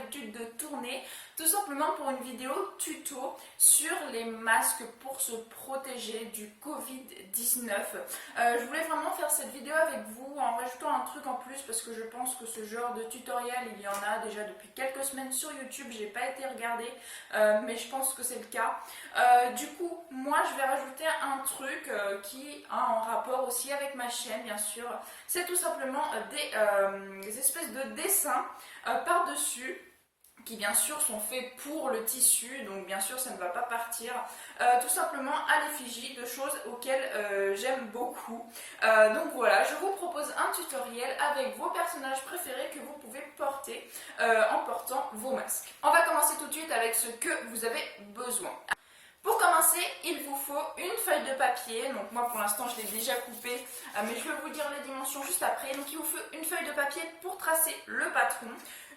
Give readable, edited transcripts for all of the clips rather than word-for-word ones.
l'habitude de tourner, tout simplement pour une vidéo tuto sur les masques pour se protéger du Covid-19. Je voulais vraiment faire cette vidéo avec vous en rajoutant un truc en plus parce que je pense que ce genre de tutoriel, il y en a déjà depuis quelques semaines sur YouTube. J'ai pas été regarder, mais je pense que c'est le cas. Du coup, moi je vais rajouter un truc qui a un rapport aussi avec ma chaîne, bien sûr. C'est tout simplement des espèces de dessins par-dessus, qui bien sûr sont faits pour le tissu, donc bien sûr ça ne va pas partir, tout simplement à l'effigie de choses auxquelles j'aime beaucoup. Donc voilà, je vous propose un tutoriel avec vos personnages préférés que vous pouvez porter en portant vos masques. On va commencer tout de suite avec ce que vous avez besoin. Pour commencer, il vous faut une feuille de papier. Donc moi pour l'instant je l'ai déjà coupée, mais je vais vous dire les dimensions juste après. Donc il vous faut une feuille de papier pour tracer le patron,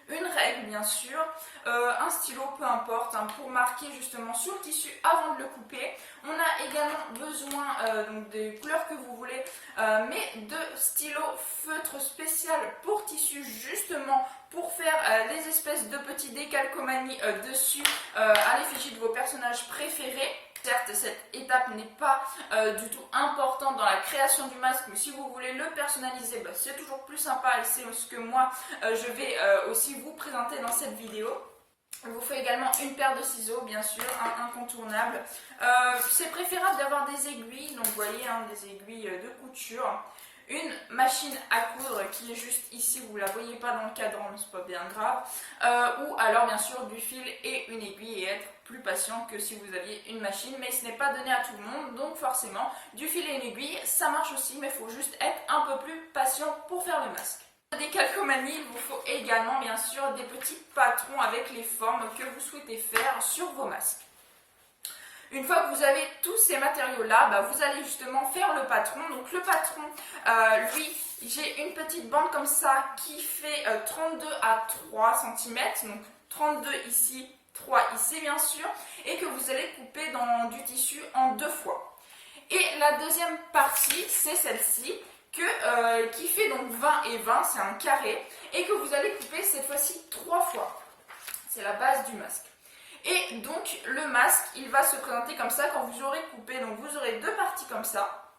une règle bien sûr, un stylo peu importe, hein, pour marquer justement sur le tissu avant de le couper. On a également besoin donc des couleurs que vous voulez, mais de stylo feutre spécial pour tissu justement pour faire des espèces de petits décalcomanies dessus à l'effigie de vos personnages préférés. Certes, cette étape n'est pas du tout importante dans la création du masque, mais si vous voulez le personnaliser, c'est toujours plus sympa et c'est ce que moi je vais aussi vous présenter dans cette vidéo. Il vous faut également une paire de ciseaux, bien sûr, incontournable. C'est préférable d'avoir des aiguilles, donc vous voyez, hein, des aiguilles de couture. Une machine à coudre qui est juste ici, vous ne la voyez pas dans le cadran, mais c'est pas bien grave. Ou alors bien sûr du fil et une aiguille et être plus patient que si vous aviez une machine, mais ce n'est pas donné à tout le monde, donc forcément du fil et une aiguille, ça marche aussi, mais il faut juste être un peu plus patient pour faire le masque. Des calcomanies, il vous faut également bien sûr des petits patrons avec les formes que vous souhaitez faire sur vos masques. Une fois que vous avez tous ces matériaux-là, vous allez justement faire le patron. Donc le patron, lui, j'ai une petite bande comme ça qui fait 32 à 3 cm. Donc 32 ici, 3 ici bien sûr. Et que vous allez couper dans du tissu en 2 fois. Et la deuxième partie, c'est celle-ci. Qui fait donc 20 et 20, c'est un carré. Et que vous allez couper cette fois-ci 3 fois. C'est la base du masque. Et donc le masque, il va se présenter comme ça quand vous aurez coupé. Donc vous aurez 2 parties comme ça.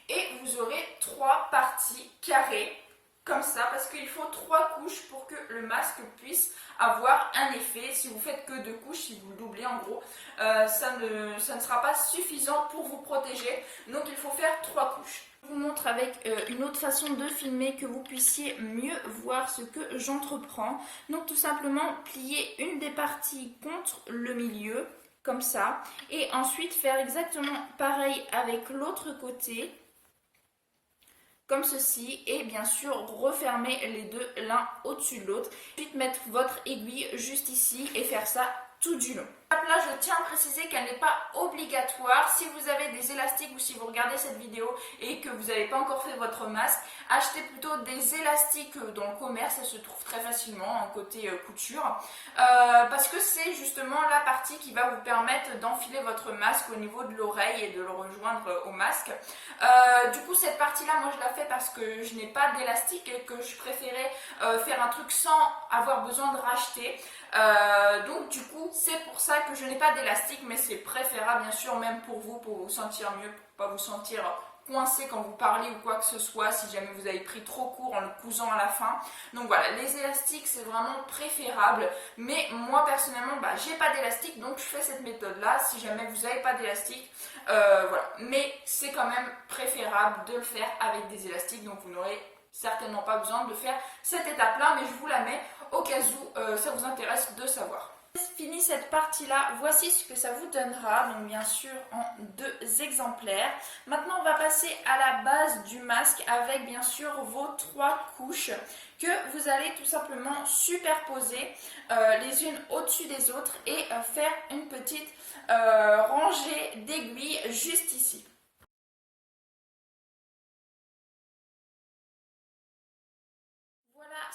Et vous aurez 3 parties carrées comme ça. Parce qu'il faut 3 couches pour que le masque puisse avoir un effet. Si vous faites que 2 couches, si vous le doublez en gros, ça ne sera pas suffisant pour vous protéger. Donc il faut faire 3 couches. Je vous montre avec une autre façon de filmer que vous puissiez mieux voir ce que j'entreprends. Donc tout simplement plier une des parties contre le milieu, comme ça. Et ensuite faire exactement pareil avec l'autre côté, comme ceci. Et bien sûr refermer les deux l'un au-dessus de l'autre. Ensuite mettre votre aiguille juste ici et faire ça tout du long. Là, je tiens à préciser qu'elle n'est pas obligatoire. Si vous avez des élastiques ou si vous regardez cette vidéo et que vous n'avez pas encore fait votre masque, achetez plutôt des élastiques dans le commerce, ça se trouve très facilement en côté couture, parce que c'est justement la partie qui va vous permettre d'enfiler votre masque au niveau de l'oreille et de le rejoindre au masque. Du coup, cette partie-là, moi je la fais parce que je n'ai pas d'élastique et que je préférais faire un truc sans avoir besoin de racheter. Donc du coup, c'est pour ça que je n'ai pas d'élastique, mais c'est préférable bien sûr, même pour vous sentir mieux, pour ne pas vous sentir coincé quand vous parlez ou quoi que ce soit, si jamais vous avez pris trop court en le cousant à la fin. Donc voilà, les élastiques c'est vraiment préférable, mais moi personnellement j'ai pas d'élastique, donc je fais cette méthode là. Si jamais vous n'avez pas d'élastique, voilà, mais c'est quand même préférable de le faire avec des élastiques, donc vous n'aurez certainement pas besoin de faire cette étape là, mais je vous la mets au cas où ça vous intéresse de savoir. Fini cette partie là, voici ce que ça vous donnera, donc bien sûr en 2 exemplaires. Maintenant on va passer à la base du masque avec bien sûr vos 3 couches que vous allez tout simplement superposer les unes au-dessus des autres et faire une petite rangée d'aiguilles juste ici.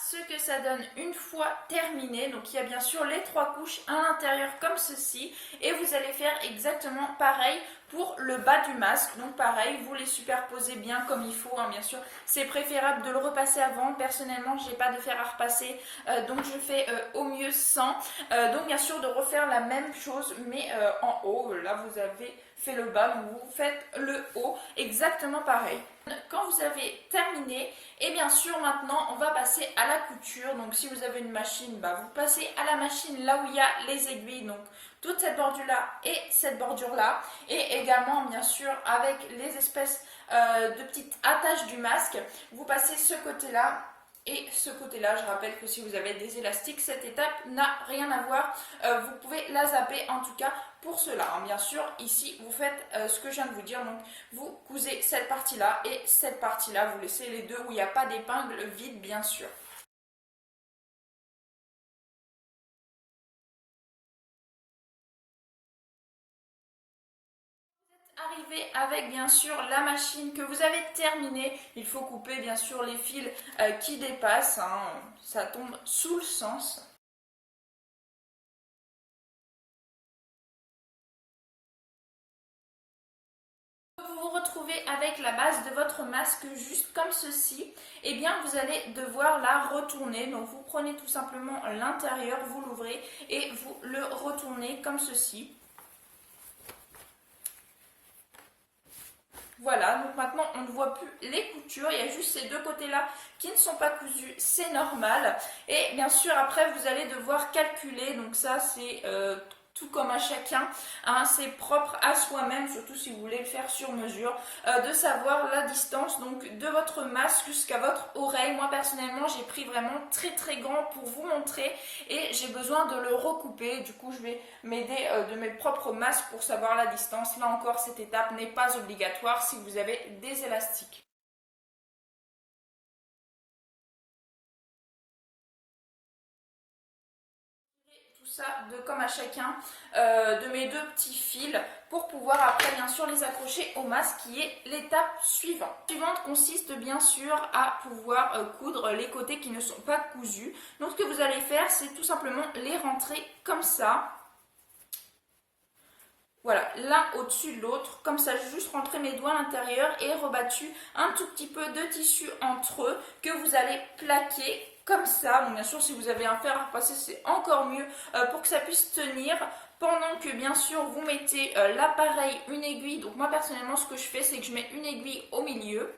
ce que ça donne une fois terminé. Donc il y a bien sûr les 3 couches à l'intérieur comme ceci. Et vous allez faire exactement pareil pour le bas du masque. Donc pareil, vous les superposez bien comme il faut, hein, bien sûr. C'est préférable de le repasser avant. Personnellement, je n'ai pas de fer à repasser, donc je fais au mieux sans. Donc bien sûr de refaire la même chose, mais en haut. Là, vous avez fait le bas, donc vous faites le haut, exactement pareil. Quand vous avez terminé, et bien sûr maintenant on va passer à la couture. Donc si vous avez une machine, vous passez à la machine là où il y a les aiguilles, donc toute cette bordure là et cette bordure là, et également bien sûr avec les espèces de petites attaches du masque, vous passez ce côté là et ce côté là. Je rappelle que si vous avez des élastiques, cette étape n'a rien à voir, vous pouvez la zapper en tout cas pour cela, hein. Bien sûr ici vous faites ce que je viens de vous dire, donc vous cousez cette partie là et cette partie là, vous laissez les deux où il n'y a pas d'épingle vide bien sûr. Arrivé avec bien sûr la machine que vous avez terminée, il faut couper bien sûr les fils qui dépassent, hein, ça tombe sous le sens. Vous vous retrouvez avec la base de votre masque juste comme ceci, et bien vous allez devoir la retourner. Donc vous prenez tout simplement l'intérieur, vous l'ouvrez et vous le retournez comme ceci. Voilà, donc maintenant on ne voit plus les coutures, il y a juste ces deux côtés-là qui ne sont pas cousus, c'est normal. Et bien sûr après vous allez devoir calculer, donc ça c'est tout comme à chacun, hein, c'est propre à soi-même, surtout si vous voulez le faire sur mesure, de savoir la distance donc de votre masque jusqu'à votre oreille. Moi personnellement j'ai pris vraiment très très grand pour vous montrer et j'ai besoin de le recouper. Du coup je vais m'aider de mes propres masques pour savoir la distance. Là encore cette étape n'est pas obligatoire si vous avez des élastiques. Tout ça de comme à chacun de mes deux petits fils pour pouvoir après bien sûr les accrocher au masque qui est l'étape suivante. La suivante consiste bien sûr à pouvoir coudre les côtés qui ne sont pas cousus. Donc ce que vous allez faire c'est tout simplement les rentrer comme ça. Voilà, l'un au-dessus de l'autre, comme ça, j'ai juste rentré mes doigts à l'intérieur et rebattu un tout petit peu de tissu entre eux que vous allez plaquer comme ça. Bon, bien sûr, si vous avez un fer à repasser, c'est encore mieux pour que ça puisse tenir. Pendant que, bien sûr, vous mettez l'appareil, une aiguille. Donc, moi, personnellement, ce que je fais, c'est que je mets une aiguille au milieu.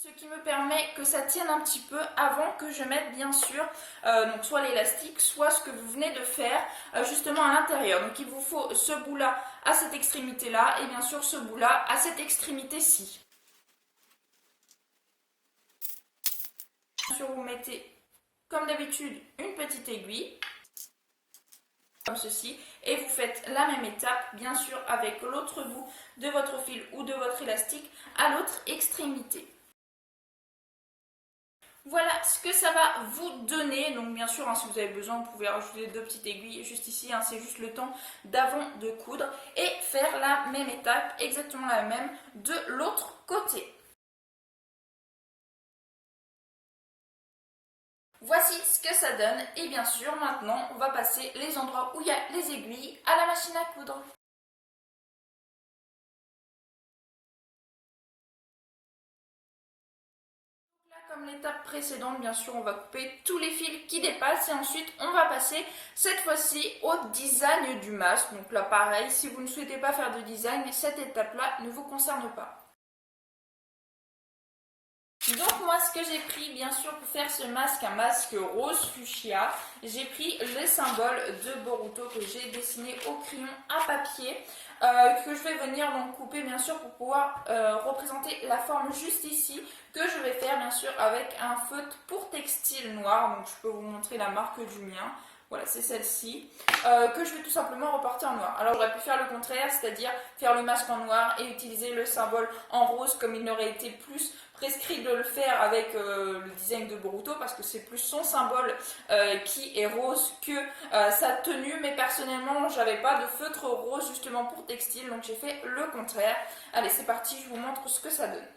Ce qui me permet que ça tienne un petit peu avant que je mette bien sûr donc soit l'élastique, soit ce que vous venez de faire justement à l'intérieur. Donc il vous faut ce bout là à cette extrémité là et bien sûr ce bout là à cette extrémité-ci. Bien sûr vous mettez comme d'habitude une petite aiguille comme ceci et vous faites la même étape bien sûr avec l'autre bout de votre fil ou de votre élastique à l'autre extrémité. Voilà ce que ça va vous donner. Donc bien sûr, hein, si vous avez besoin, vous pouvez rajouter deux petites aiguilles juste ici. Hein, c'est juste le temps d'avant de coudre et faire la même étape, exactement la même, de l'autre côté. Voici ce que ça donne. Et bien sûr, maintenant, on va passer les endroits où il y a les aiguilles à la machine à coudre. Comme l'étape précédente, bien sûr, on va couper tous les fils qui dépassent et ensuite on va passer cette fois-ci au design du masque. Donc là, pareil, si vous ne souhaitez pas faire de design, cette étape-là ne vous concerne pas. Donc moi ce que j'ai pris bien sûr pour faire ce masque, un masque rose fuchsia, j'ai pris le symbole de Boruto que j'ai dessiné au crayon à papier, que je vais venir donc couper bien sûr pour pouvoir représenter la forme juste ici, que je vais faire bien sûr avec un feutre pour textile noir, donc je peux vous montrer la marque du mien. Voilà, c'est celle-ci, que je vais tout simplement reporter en noir. Alors j'aurais pu faire le contraire, c'est-à-dire faire le masque en noir et utiliser le symbole en rose comme il n'aurait été plus prescrit de le faire avec le design de Boruto parce que c'est plus son symbole qui est rose que sa tenue. Mais personnellement, j'avais pas de feutre rose justement pour textile, donc j'ai fait le contraire. Allez, c'est parti, je vous montre ce que ça donne.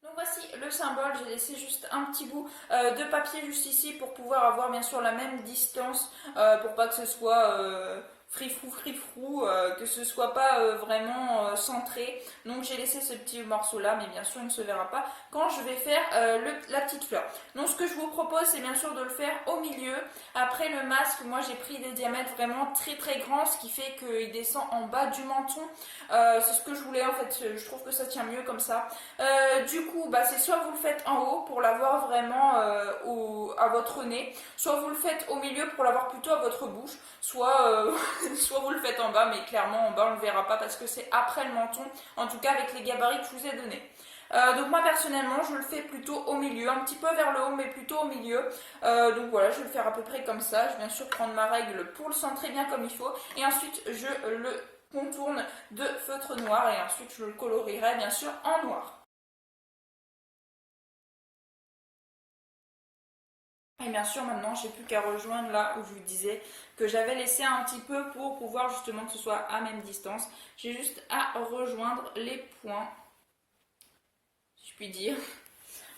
Donc voici le symbole, j'ai laissé juste un petit bout de papier juste ici pour pouvoir avoir bien sûr la même distance pour pas que ce soit frifrou, que ce soit pas vraiment centré. Donc j'ai laissé ce petit morceau là, mais bien sûr il ne se verra pas quand je vais faire la petite fleur. Donc ce que je vous propose c'est bien sûr de le faire au milieu. Après le masque, moi j'ai pris des diamètres vraiment très très grands, ce qui fait qu'il descend en bas du menton. C'est ce que je voulais en fait, je trouve que ça tient mieux comme ça. Du coup, bah, c'est soit vous le faites en haut pour l'avoir vraiment à votre nez, soit vous le faites au milieu pour l'avoir plutôt à votre bouche, soit, soit vous le faites en bas, mais clairement en bas on ne le verra pas parce que c'est après le menton, en tout cas avec les gabarits que je vous ai donnés. Donc moi personnellement je le fais plutôt au milieu, un petit peu vers le haut mais plutôt au milieu. Donc voilà, je vais le faire à peu près comme ça. Je vais bien sûr prendre ma règle pour le centrer bien comme il faut et ensuite je le contourne de feutre noir et ensuite je le colorierai bien sûr en noir. Et bien sûr, maintenant, j'ai plus qu'à rejoindre là où je vous disais que j'avais laissé un petit peu pour pouvoir justement que ce soit à même distance. J'ai juste à rejoindre les points, si je puis dire.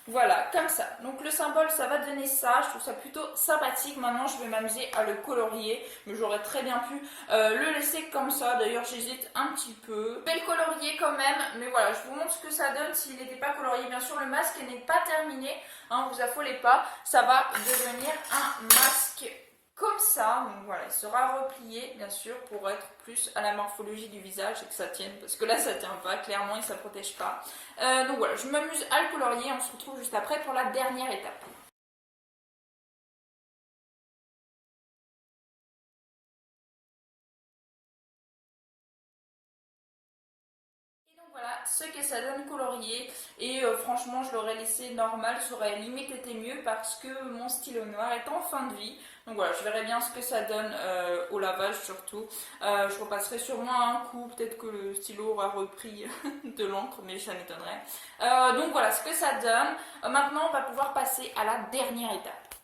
Voilà, comme ça. Donc le symbole, ça va donner ça. Je trouve ça plutôt sympathique. Maintenant, je vais m'amuser à le colorier. Mais j'aurais très bien pu le laisser comme ça. D'ailleurs, j'hésite un petit peu. Je vais le colorier quand même. Mais voilà, je vous montre ce que ça donne s'il n'était pas colorié. Bien sûr, le masque n'est pas terminé. Hein, vous affolez pas. Ça va devenir un masque comme ça. Donc voilà, il sera replié, bien sûr, pour être plus à la morphologie du visage et que ça tienne. Parce que là, ça tient pas, clairement, et ça protège pas. Donc voilà, je m'amuse à le colorier. On se retrouve juste après pour la dernière étape. Et donc voilà ce que ça donne colorié. Et franchement, je l'aurais laissé normal. Ça aurait limite été mieux parce que mon stylo noir est en fin de vie. Donc voilà, je verrai bien ce que ça donne au lavage surtout. Je repasserai sûrement un coup. Peut-être que le stylo aura repris de l'encre, mais ça m'étonnerait. Donc voilà ce que ça donne. Maintenant, on va pouvoir passer à la dernière étape.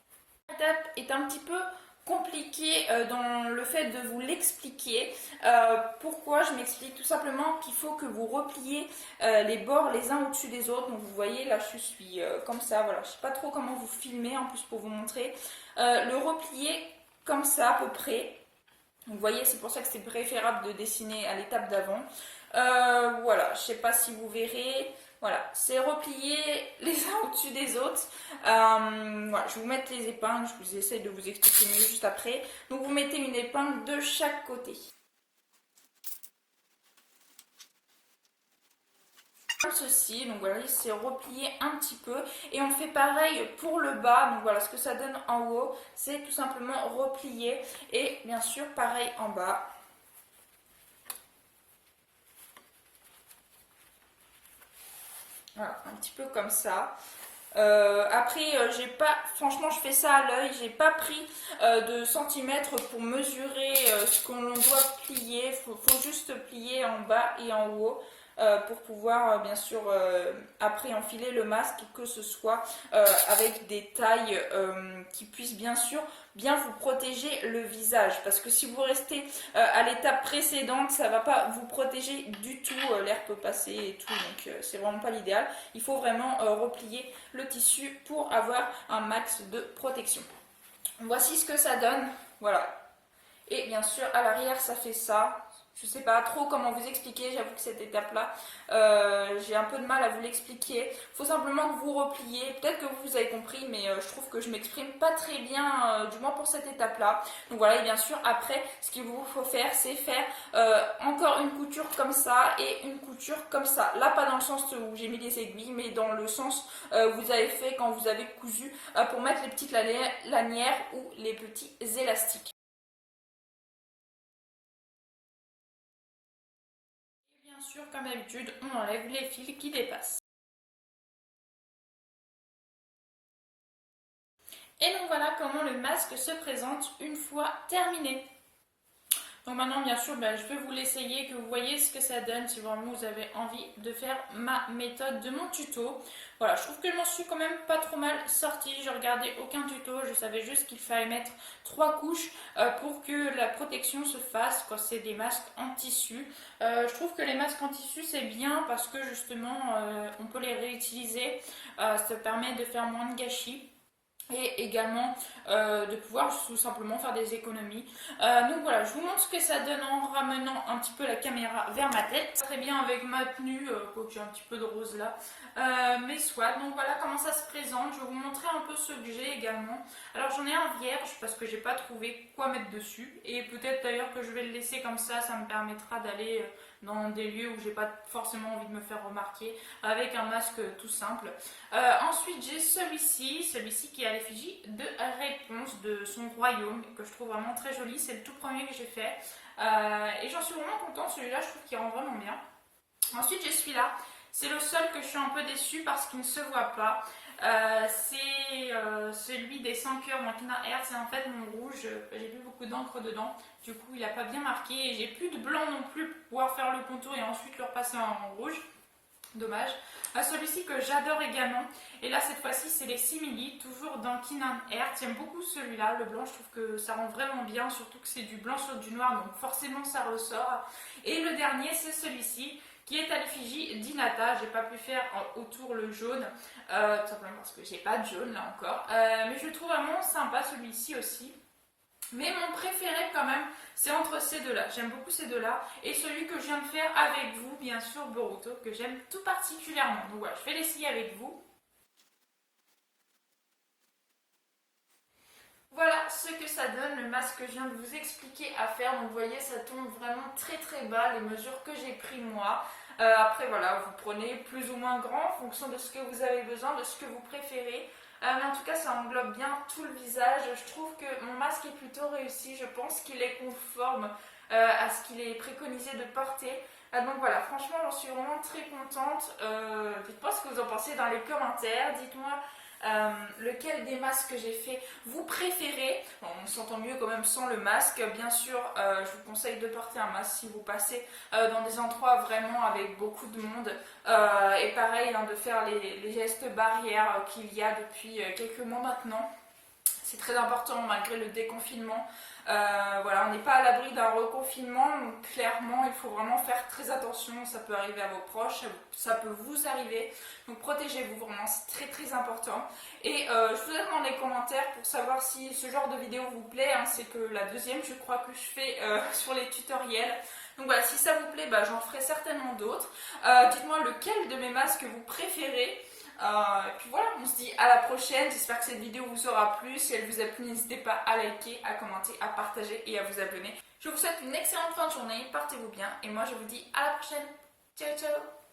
L'étape est un petit peu compliquée dans le fait de vous l'expliquer. Pourquoi je m'explique? Tout simplement qu'il faut que vous repliez les bords les uns au-dessus des autres. Donc vous voyez là je suis comme ça, voilà. Je ne sais pas trop comment vous filmer en plus pour vous montrer. Le replier comme ça à peu près. Vous voyez, c'est pour ça que c'est préférable de dessiner à l'étape d'avant. Voilà, je ne sais pas si vous verrez. Voilà, c'est replié les uns au-dessus des autres. Voilà, je vais vous mettre les épingles, je vous essaye de vous expliquer mieux juste après. Donc vous mettez une épingle de chaque côté. Comme ceci, donc voilà, c'est replié un petit peu. Et on fait pareil pour le bas. Donc voilà, ce que ça donne en haut, c'est tout simplement replié. Et bien sûr, pareil en bas. Voilà, un petit peu comme ça. Après, j'ai pas, franchement, je fais ça à l'œil. J'ai pas pris de centimètres pour mesurer ce qu'on doit plier. Faut juste plier en bas et en haut. Pour pouvoir bien sûr après enfiler le masque, que ce soit avec des tailles qui puissent bien sûr bien vous protéger le visage, parce que si vous restez à l'étape précédente, ça va pas vous protéger du tout, l'air peut passer et tout, donc c'est vraiment pas l'idéal. Il faut vraiment replier le tissu pour avoir un max de protection. Voici ce que ça donne, voilà. Et bien sûr à l'arrière ça fait ça. Je ne sais pas trop comment vous expliquer, j'avoue que cette étape-là, j'ai un peu de mal à vous l'expliquer. Il faut simplement que vous repliez. Peut-être que vous avez compris, mais je trouve que je m'exprime pas très bien, du moins pour cette étape-là. Donc voilà, et bien sûr, après, ce qu'il vous faut faire, c'est faire encore une couture comme ça et une couture comme ça. Là, pas dans le sens où j'ai mis les aiguilles, mais dans le sens où vous avez fait quand vous avez cousu pour mettre les petites lanières ou les petits élastiques. Bien sûr, comme d'habitude, on enlève les fils qui dépassent. Et donc voilà comment le masque se présente une fois terminé. Donc maintenant, bien sûr, je vais vous l'essayer, que vous voyez ce que ça donne si vraiment vous avez envie de faire ma méthode de mon tuto. Voilà, je trouve que je m'en suis quand même pas trop mal sortie. Je regardais aucun tuto, je savais juste qu'il fallait mettre 3 couches pour que la protection se fasse quand c'est des masques en tissu. Je trouve que les masques en tissu c'est bien parce que justement on peut les réutiliser. Ça permet de faire moins de gâchis. Et également de pouvoir tout simplement faire des économies. Donc voilà, je vous montre ce que ça donne en ramenant un petit peu la caméra vers ma tête. Très bien avec ma tenue, quoique j'ai un petit peu de rose là, mais soit. Donc voilà comment ça se présente. Je vais vous montrer un peu ce que j'ai également. Alors j'en ai un vierge parce que j'ai pas trouvé quoi mettre dessus. Et peut-être d'ailleurs que je vais le laisser comme ça me permettra d'aller dans des lieux où j'ai pas forcément envie de me faire remarquer avec un masque tout simple. Ensuite j'ai celui-ci qui est à l'effigie de Réponse de son royaume que je trouve vraiment très joli, c'est le tout premier que j'ai fait et j'en suis vraiment contente, celui-là je trouve qu'il rend vraiment bien. Ensuite j'ai celui-là, c'est le seul que je suis un peu déçue parce qu'il ne se voit pas. C'est celui des 100 cœurs Mankina Hertz, c'est en fait mon rouge, j'ai plus beaucoup d'encre dedans, du coup il n'a pas bien marqué et j'ai plus de blanc non plus pour pouvoir faire le contour et ensuite le repasser en rouge. Dommage. Celui-ci que j'adore également, et là cette fois-ci c'est les simili, toujours dans Keenan Hertz. J'aime beaucoup celui-là, le blanc, je trouve que ça rend vraiment bien, surtout que c'est du blanc sur du noir, donc forcément ça ressort. Et le dernier c'est celui-ci qui est à l'effigie d'Hinata. J'ai pas pu faire autour le jaune, tout simplement parce que j'ai pas de jaune là encore, mais je le trouve vraiment sympa celui-ci aussi. Mais mon préféré quand même, c'est entre ces deux-là. J'aime beaucoup ces deux-là. Et celui que je viens de faire avec vous, bien sûr, Boruto, que j'aime tout particulièrement. Donc voilà, je vais l'essayer avec vous. Voilà ce que ça donne, le masque que je viens de vous expliquer à faire. Donc vous voyez, ça tombe vraiment très très bas, les mesures que j'ai pris moi. Après voilà, vous prenez plus ou moins grand en fonction de ce que vous avez besoin, de ce que vous préférez. Mais en tout cas, ça englobe bien tout le visage. Je trouve que mon masque est plutôt réussi. Je pense qu'il est conforme à ce qu'il est préconisé de porter. Donc voilà, franchement, j'en suis vraiment très contente. Dites-moi ce que vous en pensez dans les commentaires. Dites-moi lequel des masques que j'ai fait vous préférez. Bon, on s'entend mieux quand même sans le masque. Bien sûr, je vous conseille de porter un masque si vous passez dans des endroits vraiment avec beaucoup de monde. Et pareil, de faire les gestes barrières qu'il y a depuis quelques mois maintenant. C'est très important malgré le déconfinement. Voilà, on n'est pas à l'abri d'un reconfinement, donc clairement il faut vraiment faire très attention, ça peut arriver à vos proches, ça peut vous arriver, donc protégez-vous vraiment, c'est très très important. Et je vous laisse dans les commentaires pour savoir si ce genre de vidéo vous plaît, c'est que la deuxième je crois que je fais sur les tutoriels. Donc voilà, si ça vous plaît, j'en ferai certainement d'autres. Dites-moi lequel de mes masques vous préférez. Et puis voilà, on se dit à la prochaine. J'espère que cette vidéo vous aura plu. Si elle vous a plu, n'hésitez pas à liker, à commenter, à partager et à vous abonner. Je vous souhaite une excellente fin de journée. Portez-vous bien et moi je vous dis à la prochaine. Ciao ciao.